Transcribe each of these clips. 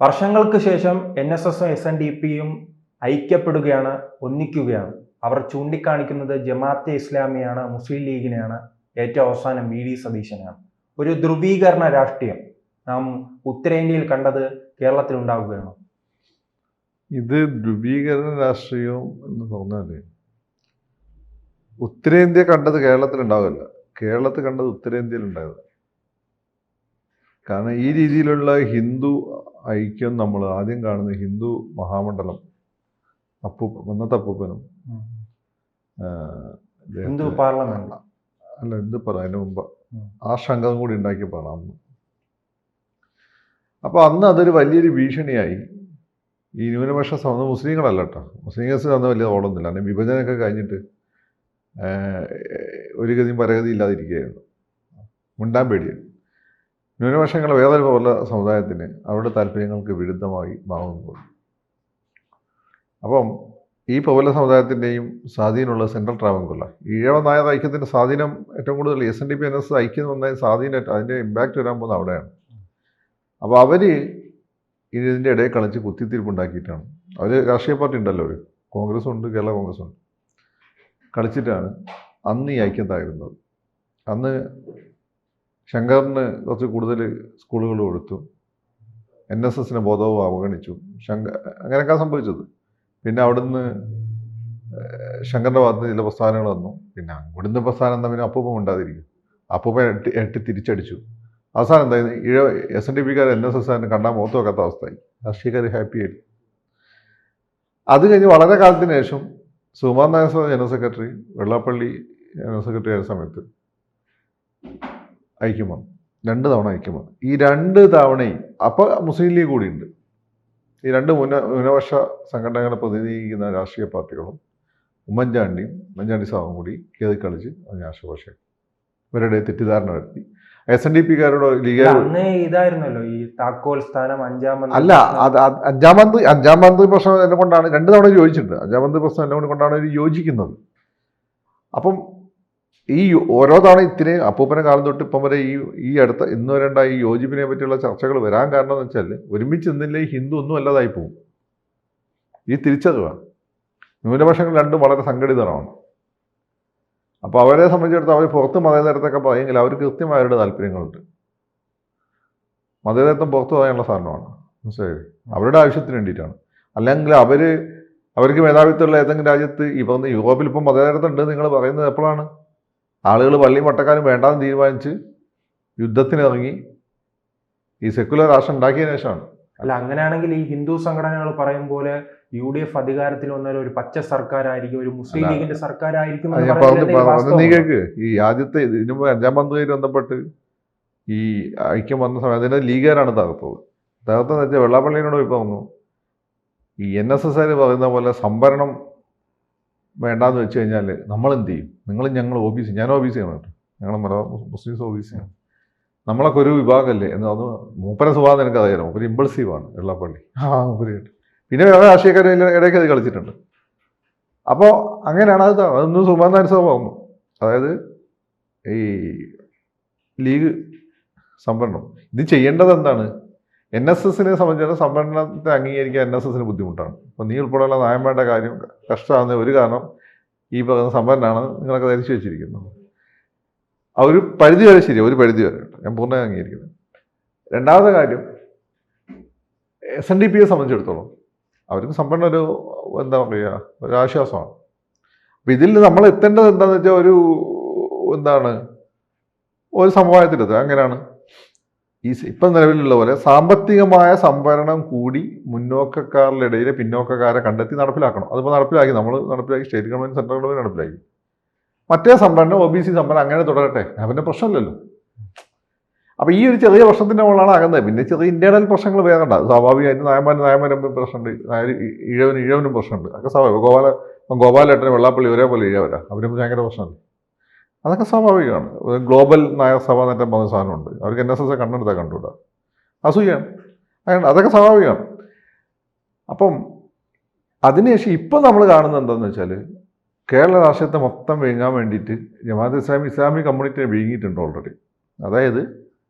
വർഷങ്ങൾക്ക് ശേഷം NSSും SNDPയും ഐക്യപ്പെടുകയാണ്, ഒന്നിക്കുകയാണ്. അവർ ചൂണ്ടിക്കാണിക്കുന്നത് ജമാഅത്തെ ഇസ്ലാമിയാണ്, മുസ്ലിം ലീഗിനെയാണ്, ഏറ്റവും അവസാനം VD സതീശനെയാണ്. ഒരു ധ്രുവീകരണ രാഷ്ട്രീയം നാം ഉത്തരേന്ത്യയിൽ കണ്ടത് കേരളത്തിൽ ഉണ്ടാവുകയാണ്. ഇത് ധ്രുവീകരണ രാഷ്ട്രീയം എന്ന് പറഞ്ഞാൽ ഉത്തരേന്ത്യ കണ്ടത് കേരളത്തിൽ ഉണ്ടാവില്ല, കേരളത്തിൽ കണ്ടത് ഉത്തരേന്ത്യയിൽ ഉണ്ടായത്. കാരണം ഈ രീതിയിലുള്ള ഹിന്ദു ഐക്യം നമ്മൾ ആദ്യം കാണുന്നത് ഹിന്ദു മഹാമണ്ഡലം അന്നത്തെ അപ്പൂപ്പനും ഹിന്ദു പാർലമെന്റ് അല്ല എന്ത് പറയാം, അതിന് മുമ്പ് ആ സംഘം കൂടി ഉണ്ടാക്കിയപ്പോഴാണ് അന്ന്. അപ്പോൾ അന്ന് അതൊരു വലിയൊരു ഭീഷണിയായി. ഈ ന്യൂനപക്ഷ മുസ്ലിങ്ങളല്ല കേട്ടോ, മുസ്ലിംസ് അന്ന് വലിയ ഓടൊന്നുമില്ല. അന്ന് വിഭജനമൊക്കെ കഴിഞ്ഞിട്ട് ഒരു ഗതിയും പരഗതി ഇല്ലാതിരിക്കുകയായിരുന്നു, മുണ്ടാൻ പേടിയായിരുന്നു. ന്യൂനപക്ഷങ്ങൾ വേറെ പോലെ സമുദായത്തിന് അവരുടെ താല്പര്യങ്ങൾക്ക് വിരുദ്ധമായി മാറുന്നു. അപ്പം ഈ പൗല സമുദായത്തിൻ്റെയും സ്വാധീനമുള്ള സെൻട്രൽ ട്രാവൻകൂർ, ഈഴവ നായർ ഐക്യത്തിൻ്റെ സ്വാധീനം ഏറ്റവും കൂടുതൽ SNDP NS ഐക്യം വന്ന സ്വാധീനം, അതിൻ്റെ ഇമ്പാക്റ്റ് വരാൻ പോകുന്നത് അവിടെയാണ്. അപ്പോൾ അവർ ഇതിൻ്റെ ഇടയിൽ കളിച്ച് കുത്തിത്തിരിപ്പുണ്ടാക്കിയിട്ടാണ്. അവർ രാഷ്ട്രീയ പാർട്ടി ഉണ്ടല്ലോ, ഒരു കോൺഗ്രസ് ഉണ്ട്, കേരള കോൺഗ്രസ് ഉണ്ട്, കളിച്ചിട്ടാണ് അന്ന് ഈ ഐക്യത്തായിരുന്നത്. അന്ന് ശങ്കറിന് കുറച്ച് കൂടുതൽ സ്കൂളുകൾ കൊടുത്തു, NSSനെ ബോധവും അവഗണിച്ചു. അങ്ങനെയൊക്കെ സംഭവിച്ചത്. പിന്നെ അവിടുന്ന് ശങ്കറിൻ്റെ ഭാഗത്ത് ചില പ്രസ്ഥാനങ്ങൾ വന്നു. പിന്നെ അവിടുന്ന് പ്രസ്ഥാനം എന്താ, പിന്നെ അപ്പൂപ്പൻ ഉണ്ടാതിരിക്കും, അപ്പൂപ്പൻ എട്ടി തിരിച്ചടിച്ചു. അവസാനം എന്തായിരുന്നു, SNDPക്കാർ NSSനെ കണ്ടാൽ മുഖത്ത് വെക്കാത്ത അവസ്ഥയായി. രാഷ്ട്രീയക്കാർ ഹാപ്പി ആയിരുന്നു. അത് കഴിഞ്ഞ് വളരെ കാലത്തിന് ശേഷം Sukumaran Nair general secretary, Vellappally general secretary ആയ സമയത്ത് ഐക്യം വന്നു. 2 തവണ ഐക്യം വന്നു. ഈ 2 തവണയും അപ്പോൾ മുസ്ലിം ലീഗ് കൂടിയുണ്ട്. ഈ 2 ന്യൂനപക്ഷ സംഘടനകളെ പ്രതിനിധീകരിക്കുന്ന രാഷ്ട്രീയ പാർട്ടികളും ഉമ്മൻചാണ്ടി സാറും കൂടി കയറി കളിച്ച് അതിന് ആശുഭാഷ ഇവരുടെ തെറ്റിദ്ധാരണ വരുത്തി. SNDPക്കാരോട് ലീഗ് ഇതായിരുന്നല്ലോ ഈ താക്കോൽ സ്ഥാനം അല്ല, അത് അഞ്ചാം മന്ത്രി പ്രശ്നം എന്നെ കൊണ്ടാണ് 2 തവണ യോജിച്ചിട്ടുണ്ട്. 5-ാം മന്ത്രി പ്രശ്നം എന്നെ കൊണ്ടാണ് ഇവർ യോജിക്കുന്നത്. അപ്പം ഈ ഓരോ തവണ ഇത്രയും അപ്പൂപ്പനെ കാലം തൊട്ട് ഇപ്പം വരെ ഈ അടുത്ത ഇന്ന് വരേണ്ട ഈ യോജിപ്പിനെ പറ്റിയുള്ള ചർച്ചകൾ വരാൻ കാരണം എന്ന് വെച്ചാൽ ഒരുമിച്ച് നിന്നില്ലേ ഹിന്ദു ഒന്നും അല്ലാതായി പോകും. ഈ തിരിച്ചറിവാണ്. ന്യൂനപക്ഷങ്ങൾ രണ്ടും വളരെ സംഘടിതമാണ്. അപ്പോൾ അവരെ സംബന്ധിച്ചിടത്തോളം അവർ പുറത്ത് മതേതരത്തൊക്കെ പറയുമെങ്കിൽ അവർക്ക് കൃത്യമായ അവരുടെ താല്പര്യങ്ങളുണ്ട്. മതേതരത്വം പുറത്തു പറയാനുള്ള സാധനമാണ്, മനസ്സിലായത്, അവരുടെ ആവശ്യത്തിന് വേണ്ടിയിട്ടാണ്. അല്ലെങ്കിൽ അവർക്ക് മേധാവിത്വമുള്ള ഏതെങ്കിലും രാജ്യത്ത് ഈ പറഞ്ഞ യൂറോപ്പിൽ ഇപ്പം മതേതരത്വം ഉണ്ട് നിങ്ങൾ പറയുന്നത് എപ്പോഴാണ്? ആളുകൾ പള്ളിയും മട്ടക്കാരും വേണ്ടാന്ന് തീരുമാനിച്ച് യുദ്ധത്തിനിറങ്ങി ഈ സെക്കുലർ രാഷ്ട്രം ഉണ്ടാക്കിയതിനു ശേഷമാണ്. അല്ല, അങ്ങനെയാണെങ്കിൽ ഈ ഹിന്ദു സംഘടനകൾ പറയും പോലെ UDF അധികാരത്തിൽ വന്നാൽ ഒരു പച്ച സർക്കാരായിരിക്കും, ഒരു മുസ്ലിം ലീഗിന്റെ സർക്കാരായിരിക്കും. നീ കേൾക്ക്, ഈ ആദ്യത്തെ ഇതിനു മുമ്പ് 5-ാം മന്ത്രിയായിട്ട് ബന്ധപ്പെട്ട് ഈ ഐക്യം വന്ന സമയത്ത് അതിൻ്റെ ലീഗുകാരാണ് തകർത്തത്. തകർത്തെന്ന് വെച്ചാൽ വെള്ളാപ്പള്ളിയോട് പോയി പറഞ്ഞു, ഈ NSS പറയുന്ന പോലെ സംവരണം വേണ്ടാന്ന് വെച്ച് കഴിഞ്ഞാൽ നമ്മൾ എന്ത് ചെയ്യും? ഞങ്ങൾ OBC, ഞാൻ OBC ആണ് കേട്ടോ, ഞങ്ങൾ മുസ്ലിംസ് OBC ആണ്, നമ്മളൊക്കെ ഒരു വിഭാഗമല്ലേ എന്ന് അത് മൂപ്പര സ്വഭാവം എനിക്കറിയാലോ. ഒരു ഇമ്പൾസീവാണ് വെള്ളാപ്പള്ളി. മൂപ്പരായിട്ട് പിന്നെ വേറെ രാഷ്ട്രീയക്കാർ ഇടയ്ക്ക് അത് കളിച്ചിട്ടുണ്ട്. അപ്പോൾ അങ്ങനെയാണ് അതൊന്നും സുകുമാരൻ നായർ സാർ പറഞ്ഞു. അതായത് ഈ ലീഗ് സംവരണം ഇത് ചെയ്യേണ്ടത് എന്താണ്? NSSനെ സംബന്ധിച്ചിടത്തോളം സംവരണത്തെ അംഗീകരിക്കാൻ NSSന് ബുദ്ധിമുട്ടാണ്. അപ്പോൾ നീ ഉൾപ്പെടെയുള്ള നായന്മാരുടെ കാര്യം കഷ്ടമാകുന്ന ഒരു കാരണം ഈ പറയുന്ന സംവരണമാണ് നിങ്ങളൊക്കെ ധരിച്ചു വെച്ചിരിക്കുന്നത്. ആ ഒരു പരിധി വരെ ശരി, ഒരു പരിധി വരെ ഞാൻ പൂർണ്ണമായി അംഗീകരിക്കുന്നത്. രണ്ടാമത്തെ കാര്യം, SNDPയെ സംബന്ധിച്ചിടത്തോളം അവർക്ക് സംവരണം ഒരു എന്താ പറയുക, ഒരു ആശ്വാസമാണ്. അപ്പം ഇതിൽ നമ്മൾ എത്തേണ്ടത് എന്താണെന്ന് വെച്ചാൽ ഒരു സമവായത്തിലെത്തുക. അങ്ങനെയാണ് ഈ ഇപ്പം നിലവിലുള്ള പോലെ സാമ്പത്തികമായ സംവരണം കൂടി മുന്നോക്കക്കാരുടെ ഇടയിലെ പിന്നോക്കക്കാരെ കണ്ടെത്തി നടപ്പിലാക്കണം. അതിപ്പോൾ നമ്മൾ നടപ്പിലാക്കി, സ്റ്റേറ്റ് ഗവൺമെൻറ് സെൻട്രൽ ഗവൺമെൻറ് നടപ്പിലാക്കി. മറ്റേ സംവരണം OBC സംവരണം അങ്ങനെ തുടരട്ടെ, അവൻ്റെ പ്രശ്നമില്ലല്ലോ. അപ്പോൾ ഈ ഒരു ചെറിയ പ്രശ്നത്തിൻ്റെ മുകളിലാണ് അകന്നത്. പിന്നെ ചെറിയ ഇന്റേണൽ പ്രശ്നങ്ങൾ വേറെ ഉണ്ട്, സ്വാഭാവികമായിട്ട് നായന്മാരും പ്രശ്നമുണ്ട്, ഈഴവനും പ്രശ്നമുണ്ട്, അതൊക്കെ സ്വാഭാവികം. ഗോപാലേട്ടന് വെള്ളാപ്പള്ളി ഒരേപോലെ ഈഴവരാ, അവരും ഭയങ്കര പ്രശ്നമുണ്ട്, അതൊക്കെ സ്വാഭാവികമാണ്. ഗ്ലോബൽ നായർ സഭ എന്നൊക്കെ പറഞ്ഞ സാധനമുണ്ട്, അവർക്ക് NSS കണ്ടെടുത്താൽ കണ്ടുകൂടാ, അസൂയാണ്, അതൊക്കെ സ്വാഭാവികമാണ്. അപ്പം അതിനുശേഷം ഇപ്പം നമ്മൾ കാണുന്നത് എന്താണെന്ന് വെച്ചാൽ കേരള രാഷ്ട്രീയത്തെ മൊത്തം വിഴുങ്ങാൻ വേണ്ടിയിട്ട് ജമാഅത്ത് ഇസ്ലാമി കമ്മ്യൂണിറ്റിയെ വിഴുങ്ങിയിട്ടുണ്ട് ഓൾറെഡി. അതായത്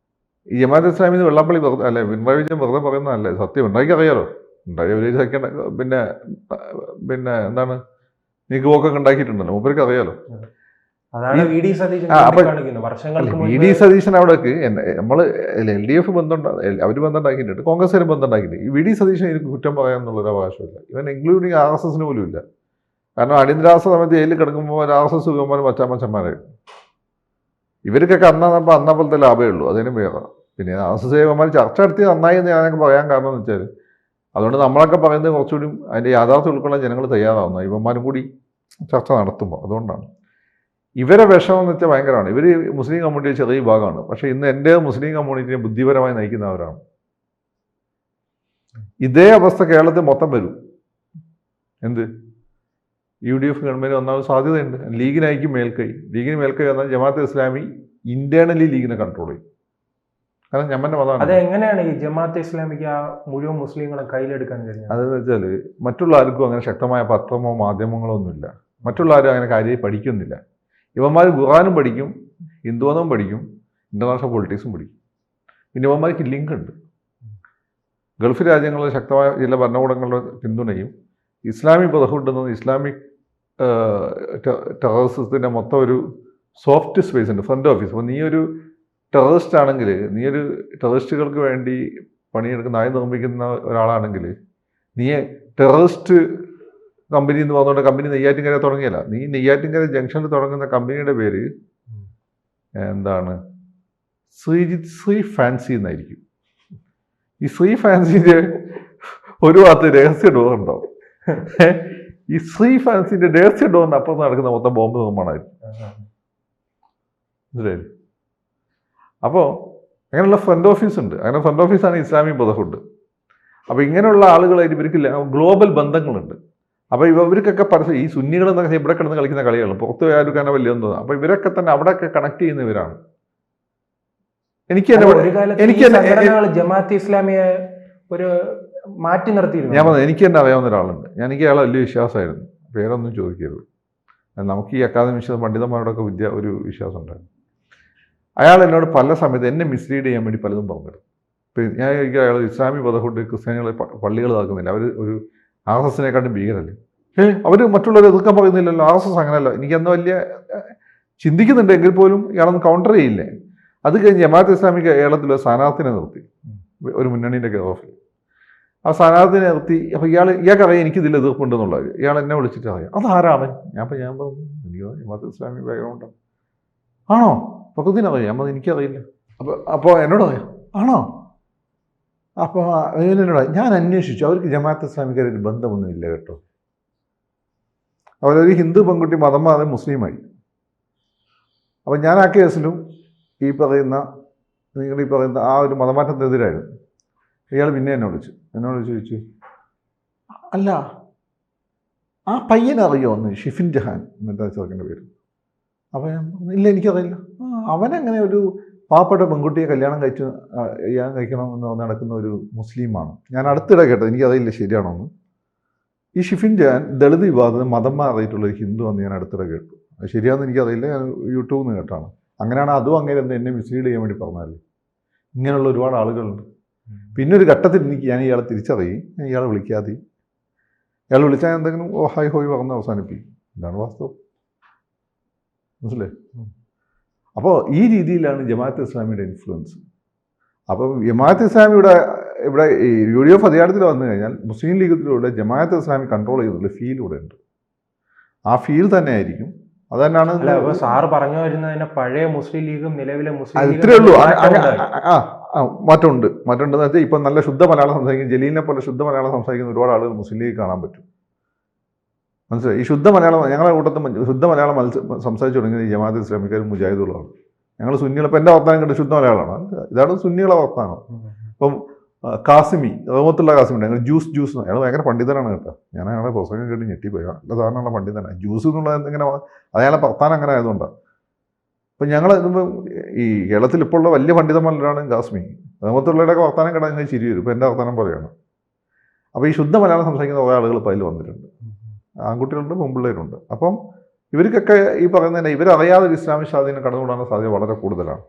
ഈ ജമാഅത്ത് ഇസ്ലാമി എന്ന് വെള്ളാപ്പള്ളി വെറുതെ അല്ലെ പിണറായി വിജയൻ വെറുതെ പറയുന്നതല്ലേ, സത്യം പിണറായിക്ക് അറിയാലോ. പിണറായി ഒരു സെക്കൻഡ് പിന്നെ പിന്നെ എന്താണ് നീക്കുപോക്കൊക്കെ ഉണ്ടാക്കിയിട്ടുണ്ടല്ലോ, മൂപ്പർക്ക് അറിയാലോ. അതാണ് വി ഡി സതീശൻ അപ്പൊ കാണിക്കുന്നത്. വർഷങ്ങൾക്ക് വി ഡി സതീശൻ അവിടേക്ക് നമ്മൾ എൽ ഡി എഫ് ബന്ധം അവർ ബന്ധം ഉണ്ടാക്കിയിട്ടുണ്ട്, കോൺഗ്രസിന് ബന്ധം ഉണ്ടാക്കിയിട്ടുണ്ട്. ഈ വി ഡി സതീശൻ എനിക്ക് കുറ്റം പറയാമെന്നുള്ളൊരു അവകാശമില്ല. ഇവൻ ഇൻക്ലൂഡിങ് RSSന് പോലും ഇല്ല. കാരണം അടിയന്തരാവസ്ഥ സമയത്ത് ജയിലിൽ കിടക്കുമ്പോൾ RSS ഉപയോഗമാരും മച്ചാമച്ചന്മാരായിരുന്നു. ഇവർക്കൊക്കെ അന്നപ്പോഴത്തെ ലാഭമേ ഉള്ളൂ, അതിനും വേറെ. പിന്നെ RSS യുവമാർ ചർച്ച നടത്തി നന്നായി എന്ന് ഞാനൊക്കെ പറയാൻ കാരണം എന്ന് വെച്ചാൽ, അതുകൊണ്ട് നമ്മളൊക്കെ പറയുന്നത് കുറച്ചുകൂടി അതിൻ്റെ യാഥാർത്ഥ്യം ഉൾക്കൊള്ളാൻ ജനങ്ങൾ തയ്യാറാവുന്നത് ഇവന്മാരും കൂടി ചർച്ച നടത്തുമ്പോൾ. അതുകൊണ്ടാണ് ഇവരെ വിഷമം എന്ന് വെച്ചാൽ ഭയങ്കരമാണ്. ഇവർ മുസ്ലിം കമ്മ്യൂണിറ്റി ചെറിയ ഭാഗമാണ്, പക്ഷേ ഇന്ന് എൻ്റെ മുസ്ലിം കമ്മ്യൂണിറ്റിയെ ബുദ്ധിപരമായി നയിക്കുന്നവരാണ്. ഇതേ അവസ്ഥ കേരളത്തിൽ മൊത്തം വരും. എന്ത് UDF ഗവൺമെൻറ് വന്നാൽ സാധ്യതയുണ്ട്. ലീഗിനായിരിക്കും മേൽക്കൈ. ലീഗിന് മേൽക്കൈ വന്നാൽ ജമാഅത്തെ ഇസ്ലാമി ഇന്റേണലി ലീഗിനെ കൺട്രോൾ ചെയ്യും. കാരണം ഞമ്മൻ്റെ മതമാണ്. അത് എങ്ങനെയാണ് ഈ ജമാഅത്തെ ഇസ്ലാമിക്ക് ആ മുഴുവൻ മുസ്ലിങ്ങളെ കയ്യിലെടുക്കാൻ കഴിഞ്ഞത്? അതെന്ന് വെച്ചാൽ മറ്റുള്ള ആർക്കും അങ്ങനെ ശക്തമായ പത്രമോ മാധ്യമങ്ങളോ ഒന്നുമില്ല. മറ്റുള്ള ആരും അങ്ങനെ കാര്യമായി പഠിക്കുന്നില്ല. ഇവന്മാർ ഖുർആനും പഠിക്കും, ഹിന്ദുമതവും പഠിക്കും, ഇന്റർനാഷണൽ പൊളിറ്റിക്സും പഠിക്കും. പിന്നെ ഇവന്മാർക്ക് ലിങ്ക് ഉണ്ട്. ഗൾഫ് രാജ്യങ്ങളിലെ ശക്തമായ ചില ഭരണകൂടങ്ങളുടെ പിന്തുണയും ഇസ്ലാമിക് ബ്രദർഹുഡ് എന്ന ഇസ്ലാമിക് ടെററിസത്തിൻ്റെ മൊത്തം ഒരു സോഫ്റ്റ് സ്പേസ് ഉണ്ട്, ഫ്രണ്ട് ഓഫീസ്. അപ്പോൾ നീ ഒരു ടെററിസ്റ്റ് ആണെങ്കിൽ, നീ ഒരു ടെററിസ്റ്റുകൾക്ക് വേണ്ടി പണിയെടുക്കുന്ന ആയി നിർമ്മിക്കുന്ന ഒരാളാണെങ്കിൽ, നീ ടെററിസ്റ്റ് കമ്പനി എന്ന് പറഞ്ഞുകൊണ്ട് കമ്പനി നെയ്യാറ്റിൻകര തുടങ്ങിയല്ല. നീ നെയ്യാറ്റിൻകര ജംഗ്ഷനിൽ തുടങ്ങുന്ന കമ്പനിയുടെ പേര് എന്താണ്? ശ്രീജിത്ത് ശ്രീ ഫാൻസി എന്നായിരിക്കും. ഈ ശ്രീ ഫാൻസിൻ്റെ ഒരു ഭാഗത്ത് രഹസ്യ ഡോർ ഉണ്ടാവും. ഈ ശ്രീ ഫാൻസിൻ്റെ രഹസ്യ ഡോറിന് അപ്പുറത്ത് നടക്കുന്ന മൊത്തം ബോംബ് നിർമ്മാണമായിരിക്കും. മനസ്സിലായില്ലേ? അപ്പോൾ അങ്ങനെയുള്ള ഫ്രണ്ട് ഓഫീസ് ഉണ്ട്. അങ്ങനെ ഫ്രണ്ട് ഓഫീസാണ് ഇസ്ലാമിക് ബ്രദർഹുഡ്. അപ്പോൾ ഇങ്ങനെയുള്ള ആളുകളായിട്ട് ഇവർക്ക് ഗ്ലോബൽ ബന്ധങ്ങളുണ്ട്. അപ്പോൾ ഇവർക്കൊക്കെ പരസ്യം ഈ സുന്നികളെന്നൊക്കെ ഇവിടെ കിടന്ന് കളിക്കുന്ന കളികളാണ്, പുറത്ത് പോയാലും കാരണം വലിയൊന്നും തോന്നുന്നു. അപ്പോൾ ഇവരൊക്കെ തന്നെ അവിടെയൊക്കെ കണക്ട് ചെയ്യുന്നവരാണ്. എനിക്ക് ജമാഅത്തെ ഇസ്ലാമിയെ ഒരു മാറ്റി നിർത്തിയിരുന്നു. ഞാൻ പറഞ്ഞു, എനിക്ക് തന്നെ അറിയാവുന്ന ഒരാളുണ്ട്. എനിക്ക് അയാളെ വലിയ വിശ്വാസമായിരുന്നു. പേരൊന്നും ചോദിക്കരുത്. നമുക്ക് ഈ അക്കാദമിക് പണ്ഡിതന്മാരോടൊക്കെ ഒരു വിശ്വാസം ഉണ്ടായിരുന്നു. അയാൾ എന്നോട് പല സമയത്ത് എന്നെ മിസ്ലീഡ് ചെയ്യാൻ വേണ്ടി പലതും പറഞ്ഞിരുന്നു. ഇപ്പം ഞാൻ ചോദിക്കുക, അയാൾ ഇസ്ലാമിക് ബ്രദർഹുഡ് ക്രിസ്ത്യാനികളെ പള്ളികൾ താക്കുന്നില്ല, അവർ ഒരു RSSനെക്കാട്ടും ഭീകരല്ലേ? അവർ മറ്റുള്ളവരെ എതിർക്കാൻ പറയുന്നില്ലല്ലോ. RSS അങ്ങനെയല്ല. എനിക്കന്ന് വലിയ ചിന്തിക്കുന്നുണ്ട്, എങ്കിൽ പോലും ഇയാളൊന്നും കൗണ്ടർ ചെയ്യില്ലേ. അത് കഴിഞ്ഞ് ജമാഅത്തെ ഇസ്ലാമിക്ക് കേരളത്തിൽ സ്ഥാനാർത്ഥിനെ നിർത്തി, ഒരു മുന്നണീൻ്റെ കെയർ ഓഫിൽ. ആ സ്ഥാനാർത്ഥിനെ നിർത്തി. അപ്പോൾ ഇയാൾക്കറിയാം എനിക്കിതിൽ എതിർപ്പുണ്ടെന്നുള്ളത്. ഇയാൾ എന്നെ വിളിച്ചിട്ട് അറിയാം അതാരാമൻ. ഞാൻ പറഞ്ഞു, എനിക്ക് ജമാഅത്തെ ഇസ്ലാമി ബാക്ക്ഗ്രൗണ്ടാണ്. ആണോ? പക്കത്തിനറിയാം. ഞാൻ പറഞ്ഞു എനിക്കറിയില്ല. അപ്പോൾ എന്നോട് അറിയാം. ആണോ? അപ്പോൾ എന്നോട് ഞാൻ അന്വേഷിച്ചു, അവർക്ക് ജമാഅത്തെ ഇസ്ലാമിക്കാരൊരു ബന്ധമൊന്നുമില്ല കേട്ടോ. അവരൊരു ഹിന്ദു പെൺകുട്ടി മതം മാറി മുസ്ലിമായി. അപ്പം ഞാൻ ആ കേസിലും നിങ്ങൾ ഈ പറയുന്ന ആ ഒരു മതമാറ്റത്തിനെതിരായിരുന്നു. ഇയാൾ പിന്നെ എന്നോട് ചോദിച്ചു, അല്ല ആ പയ്യനറിയോ ഒന്ന്, ഷിഫിൻ ജഹാൻ എന്നിട്ട് ചെറുക്കൻ്റെ പേര്. അപ്പോൾ ഞാൻ ഇല്ല എനിക്കറിയില്ല. അവനങ്ങനെ ഒരു പാവപ്പെട്ട പെൺകുട്ടിയെ കല്യാണം കഴിക്കണമെന്ന് നടക്കുന്ന ഒരു മുസ്ലിമാണ്. ഞാൻ അടുത്തിടെ കേട്ടത്, എനിക്കറിയില്ല ശരിയാണോന്ന്. ഈ ഷിഫിൻ ജഹാൻ ദളിത് വിവാദത്തിന് മതം മാറിയിട്ടുള്ള ഒരു ഹിന്ദു എന്ന് ഞാൻ അടുത്തിടെ കേട്ടു. അത് ശരിയാണെന്ന് എനിക്കറിയില്ല, ഞാൻ യൂട്യൂബിൽ നിന്ന് കേട്ടാണ്. അങ്ങനെയാണ് അതും അങ്ങനെ എന്നെ മിസ്ലീഡ് ചെയ്യാൻ വേണ്ടി പറഞ്ഞാൽ. ഇങ്ങനെയുള്ള ഒരുപാട് ആളുകളുണ്ട്. പിന്നെ ഒരു ഘട്ടത്തിൽ ഞാൻ ഇയാളെ തിരിച്ചറിയും, ഞാൻ ഇയാളെ വിളിക്കാതെ. ഇയാൾ വിളിച്ചാൽ എന്തെങ്കിലും ഹായ് ഹോയ് പറഞ്ഞ് അവസാനിപ്പിക്കും. ഇതാണ് വാസ്തവം. മനസ്സിലായി? അപ്പോൾ ഈ രീതിയിലാണ് ജമാഅത്തെ ഇസ്ലാമിയുടെ ഇൻഫ്ലുവൻസ്. അപ്പം ജമാഅത്തെ ഇസ്ലാമി ഇവിടെ UDF അധികാരത്തിൽ വന്നു കഴിഞ്ഞാൽ മുസ്ലിം ലീഗിലൂടെ ജമാഅത്തെ ഇസ്ലാമി കൺട്രോൾ ചെയ്യുന്നുള്ള ഫീൽ ഇവിടെ ഉണ്ട്. ആ ഫീൽ തന്നെ ആയിരിക്കും. അത് തന്നെയാണ് സാറ് പറഞ്ഞു വരുന്നതിന് പഴയ മുസ്ലിം ലീഗും നിലവിലെ മുസ്ലിം ഇത്രേ ഉള്ളൂ. മാറ്റമുണ്ട്. മാറ്റമുണ്ടെന്ന് വെച്ചാൽ ഇപ്പം നല്ല ശുദ്ധ മലയാളം സംസാരിക്കുന്ന ജലീലിനെ പോലെ ശുദ്ധ മലയാളം സംസാരിക്കുന്ന ഒരുപാട് ആളുകൾ മുസ്ലിം ലീഗ് കാണാൻ പറ്റും. മനസ്സിലായി? ഈ ശുദ്ധ മലയാളം ഞങ്ങളുടെ കൂട്ടത്തിൽ ശുദ്ധ മലയാളം സംസാരിച്ചു തുടങ്ങിയത് ഈ ജമാഅത്തെ ഇസ്ലാമിക്കാരും മുജാഹിദുകളാണ്. ഞങ്ങൾ സുന്നികൾ, ഇപ്പം എൻ്റെ വർത്താനം കണ്ട് ശുദ്ധ മലയാളമാണ്. ഇതാണ് സുന്നികളെ വർത്താനം. ഇപ്പം കാസിമി, റഹ്മത്തുള്ള കാസിമി, ഞങ്ങൾ ജ്യൂസ് അയാൾ ഭയങ്കര പണ്ഡിതനാണ് കേട്ടോ. ഞാൻ അയാളെ പുസ്തകം കേട്ട് ഞെട്ടിപ്പോയി. നല്ല സാധാരണയുള്ള പണ്ഡിതനാണ്. ജ്യൂസ് എന്നുള്ളത് ഇങ്ങനെ അയാളെ വർത്താനം അങ്ങനെ ആയതുകൊണ്ടാണ്. അപ്പം ഞങ്ങൾ ഈ കേരളത്തിൽ ഇപ്പോൾ ഉള്ള വലിയ പണ്ഡിതന്മാരാണ് കാസ്മി. റഹ്മത്തുള്ളവരുടെയൊക്കെ വർത്താനം കേട്ടാൽ നിങ്ങൾ ചിരി വരും. ഇപ്പം എൻ്റെ വർത്താനം പോലെയാണ്. അപ്പോൾ ഈ ശുദ്ധ മലയാളം സംസാരിക്കുന്ന കുറേ ആളുകൾ ഇപ്പോൾ അതിൽ വന്നിട്ടുണ്ട്. ആൺകുട്ടികളുണ്ട്, പെൺപിള്ളേരുണ്ട്. അപ്പം ഇവർക്കൊക്കെ ഈ പറയുന്നതന്നെ ഇവരറിയാതെ ഒരു ഇസ്ലാമിക് സ്വാധീനം കടന്നുകൂടാനുള്ള സാധ്യത വളരെ കൂടുതലാണ്.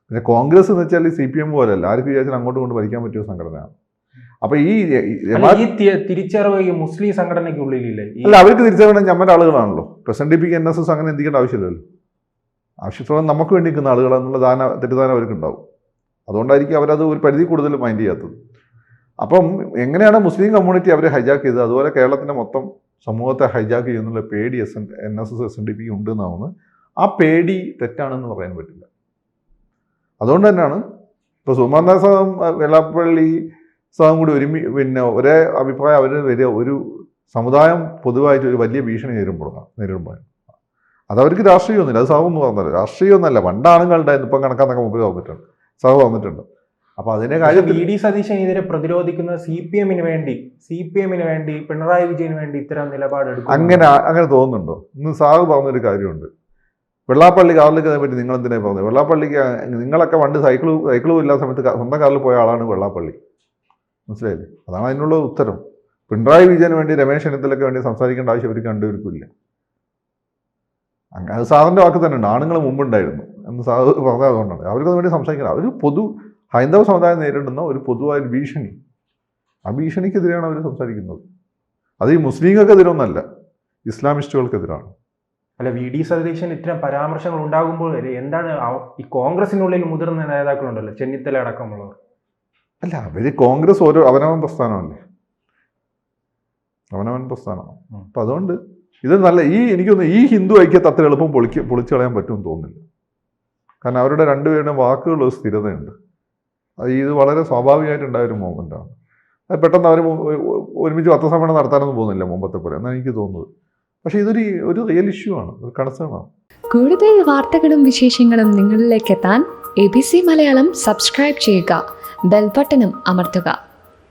പിന്നെ കോൺഗ്രസ് എന്ന് വെച്ചാൽ CPM പോലെയല്ല, ആർക്ക് വിചാരിച്ചാൽ അങ്ങോട്ട് കൊണ്ട് ഭരിക്കാൻ പറ്റിയ സംഘടനയാണ്. അപ്പോൾ ഈ തിരിച്ചറിവ് ഈ മുസ്ലിം സംഘടനയ്ക്കുള്ളിലില്ലേ? അല്ല, അവർക്ക് തിരിച്ചറിയണം ഞമ്മൻ്റെ ആളുകളാണല്ലോ. SNDP NSS അങ്ങനെ എന്തിക്കേണ്ട ആവശ്യമില്ലല്ലോ. ആവശ്യത്തോളം നമുക്ക് വേണ്ടി നിൽക്കുന്ന ആളുകളെന്നുള്ള തെറ്റിദ്ധാരണ അവർക്കുണ്ടാവും. അതുകൊണ്ടായിരിക്കും അവരത് ഒരു പരിധി കൂടുതൽ മൈൻഡ് ചെയ്യാത്തത്. അപ്പം എങ്ങനെയാണ് മുസ്ലിം കമ്മ്യൂണിറ്റി അവരെ ഹൈജാക്ക് ചെയ്തത്, അതുപോലെ കേരളത്തിൻ്റെ മൊത്തം സമൂഹത്തെ ഹൈജാക്ക് ചെയ്യുന്നുള്ള പേടി NSS SNDP ഉണ്ടെന്നാവുന്നത്. ആ പേടി തെറ്റാണെന്ന് പറയാൻ പറ്റില്ല. അതുകൊണ്ട് തന്നെയാണ് ഇപ്പോൾ സുകുമാരനാഥ് സാറും വെള്ളാപ്പള്ളി സാറും കൂടി പിന്നെ ഒരേ അഭിപ്രായം അവർ വരിക, ഒരു സമുദായം പൊതുവായിട്ട് ഒരു വലിയ ഭീഷണി നേരിടുമ്പോഴാണ്. അതവർക്ക് രാഷ്ട്രീയമൊന്നുമില്ല. അത് സാറൊന്നും പറഞ്ഞല്ലോ, രാഷ്ട്രീയമൊന്നുമല്ല. പണ്ടാണുങ്ങളുണ്ടായിരുന്നു, ഇപ്പം കണക്കാന്നൊക്കെ മുമ്പ് വന്നിട്ടുണ്ട്, സാറ് വന്നിട്ടുണ്ട്. അപ്പോൾ അതിൻ്റെ കാര്യം VD സതീശൻ ഇതിനെ പ്രതിരോധിക്കുന്നത് CPM-ന് വേണ്ടി പിണറായി വിജയന് വേണ്ടി ഇത്തരം നിലപാടെടുക്കും അങ്ങനെ തോന്നുന്നുണ്ടോ? ഇന്ന് സാറ് പറഞ്ഞൊരു കാര്യമുണ്ട്, വെള്ളാപ്പള്ളി കാറിലേക്ക് പറ്റി നിങ്ങൾ എന്തിനാണ് പറഞ്ഞത്? വെള്ളാപ്പള്ളിക്ക് നിങ്ങളൊക്കെ പണ്ട് സൈക്കിളും ഇല്ലാത്ത സമയത്ത് സ്വന്തം കാറിൽ പോയ ആളാണ് വെള്ളാപ്പള്ളി. മനസ്സിലായില്ലേ? അതാണ് അതിനുള്ള ഉത്തരം. പിണറായി വിജയന് വേണ്ടി രമേശ് ചെന്നിത്തലയ്ക്ക് വേണ്ടി സംസാരിക്കേണ്ട ആവശ്യം അവർക്ക് കണ്ടുവരിക്കില്ല. അത് സാറിൻ്റെ വാക്ക് തന്നെ ഉണ്ട്, ആണുങ്ങൾ മുമ്പുണ്ടായിരുന്നു എന്ന് സാർ പറഞ്ഞത്. അതുകൊണ്ടാണ് അവർക്കത് വേണ്ടി സംസാരിക്കുന്നത്. അവർ ഹൈന്ദവ സമുദായം നേരിടുന്ന ഒരു പൊതുവായ ഭീഷണി, ആ ഭീഷണിക്കെതിരെയാണ് അവർ സംസാരിക്കുന്നത്. അത് ഈ മുസ്ലിങ്ങൾക്കെതിരൊന്നല്ല, ഇസ്ലാമിസ്റ്റുകൾക്കെതിരാണ്. അല്ല, VD സതീശൻ ഇത്തരം പരാമർശങ്ങൾ ഉണ്ടാകുമ്പോൾ എന്താണ് ഈ കോൺഗ്രസിനുള്ളിൽ മുതിർന്ന നേതാക്കളുണ്ടല്ലോ, ചെന്നിത്തല അടക്കമുള്ളവർ? അല്ല, അവർ കോൺഗ്രസ് അവനവൻ പ്രസ്ഥാനമല്ലേ, അവനവൻ പ്രസ്ഥാനമാണ്. അപ്പം അതുകൊണ്ട് ഇത് നല്ല എനിക്കൊന്ന് ഈ ഹിന്ദു ഐക്യത്തെ അത്ര എളുപ്പം പൊളിച്ചു കളയാൻ പറ്റുമെന്ന് തോന്നുന്നില്ല. കാരണം അവരുടെ രണ്ടുപേരുടെയും വാക്കുകളിൽ സ്ഥിരതയുണ്ട്. ഇത് വളരെ സ്വാഭാവികമായിട്ടുണ്ടായൊരു മൂവ്മെൻറ്റാണ്. അത് പെട്ടെന്ന് അവർ ഒരുമിച്ച് പത്രസമ്മേളനം നടത്താനൊന്നും പോകുന്നില്ല മുമ്പത്തെ പോലെ എന്നാണ് എനിക്ക് തോന്നുന്നത്. പക്ഷേ ഒരു റിയൽ ഇഷ്യൂ ആണ്, ഒരു കൺസേണാണ്. കൂടുതൽ വാർത്തകളും വിശേഷങ്ങളും നിങ്ങളിലേക്ക് എത്താൻ ABC മലയാളം സബ്സ്ക്രൈബ് ചെയ്യുക, ബെൽ ബട്ടണും അമർത്തുക.